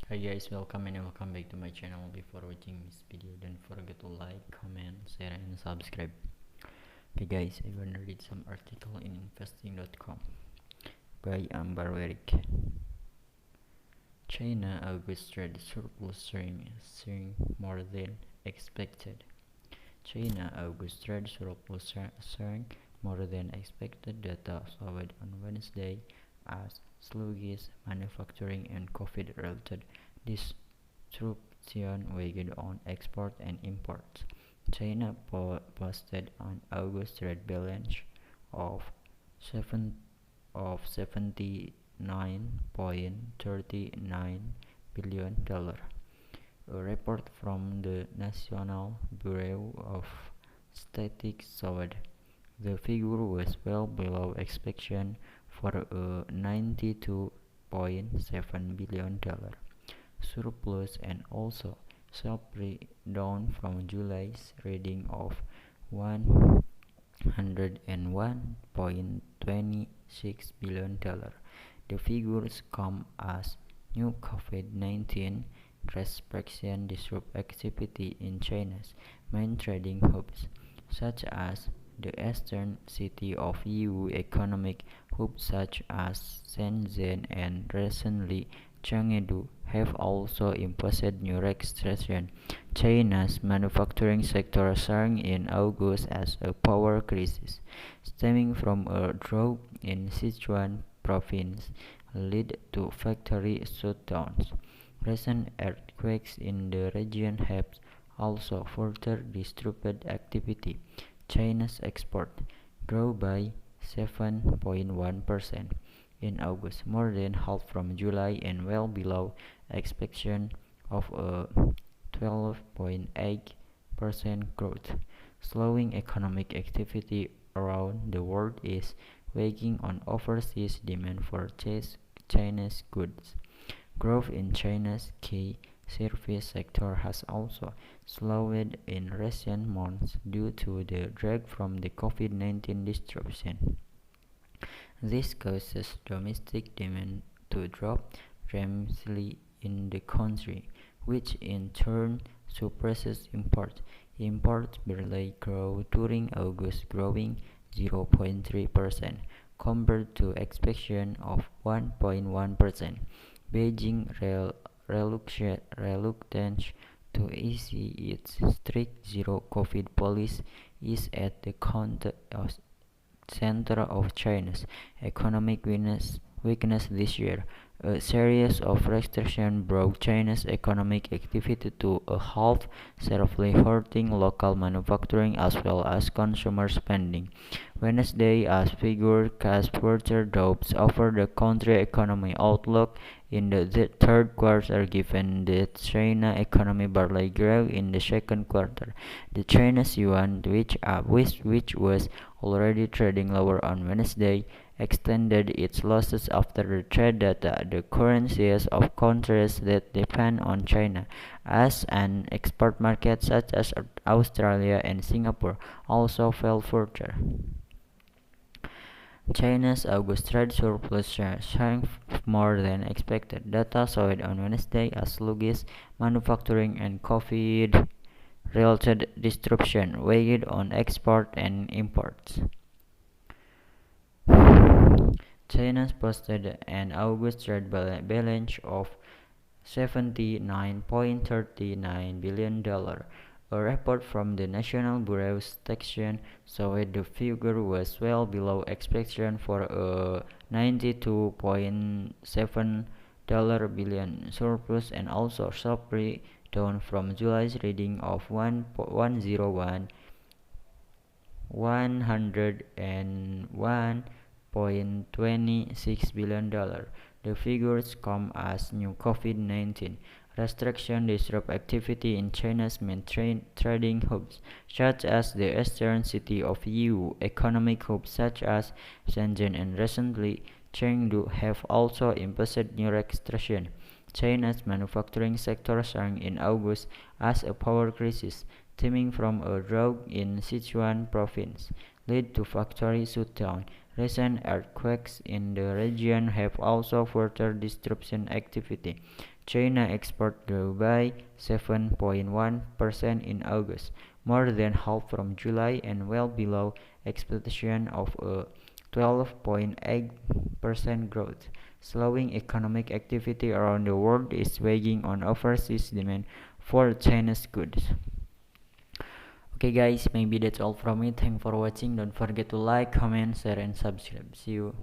Hi guys, welcome back to my channel. Before watching this video, don't forget to like, comment, share, and subscribe. Okay guys, I wanna read some article in investing.com by Mubarok. China August trade surplus showing more than expected. China August trade surplus showing more than expected. Data showed on Wednesday as sluggish manufacturing and COVID-related disruption weighed on export and imports. China posted an August trade balance of 79.39 billion dollar. A report from the National Bureau of Statistics showed the figure was well below expectation for a $92.7 billion surplus and also sharply down from July's reading of $101.26 billion. The figures come as new COVID-19 restrictions disrupt activity in China's main trading hubs, such as the eastern city of EU economic hubs such as Shenzhen and recently Chengdu have also imposed new restrictions. China's manufacturing sector shrunk in August as a power crisis stemming from a drought in Sichuan province led to factory shutdowns. Recent earthquakes in the region have also further disrupted activity. China's export grew by 7.1% in August, more than half from July and well below expectation of a 12.8% growth. Slowing economic activity around the world is weighing on overseas demand for Chinese goods. Growth in China's key service sector has also slowed in recent months due to the drag from the COVID-19 disruption. This causes domestic demand to drop dramatically in the country, which in turn suppresses imports. Imports barely grew during August, growing 0.3% compared to expectation of 1.1%. Beijing reluctance to ease its strict zero-COVID policy is at the center of China's economic weakness this year. A series of restrictions brought China's economic activity to a halt, severely hurting local manufacturing as well as consumer spending. Wednesday, as figures cast further doubts over the country's economic outlook in the third quarter, given that China's economy barely grew in the second quarter. The Chinese yuan, which was already trading lower on Wednesday, extended its losses after the trade data. The currencies of countries that depend on China as an export market, such as Australia and Singapore, also fell further. China's August trade surplus shrank more than expected. Data showed on Wednesday as sluggish manufacturing and COVID-related disruption weighed on export and imports. China posted an August trade balance of $79.39 billion. A report from the National Bureau of Statistics showed the figure was well below expectation for a $92.7 billion surplus and also sharply down from July's reading of $101.26 billion. The figures come as new COVID-19 restrictions disrupt activity in China's main trading hubs, such as the eastern city of EU. Economic hubs such as Shenzhen and recently Chengdu have also imposed new restrictions. China's manufacturing sector shrank in August as a power crisis stemming from a drought in Sichuan province led to factory shutdown. Recent earthquakes in the region have also further disrupted activity. China export grew by 7.1% in August, more than half from July and well below expectation of a 12.8% growth. Slowing economic activity around the world is weighing on overseas demand for China's goods. Okay guys, maybe that's all from me. Thanks for watching. Don't forget to like, comment, share and subscribe. See you.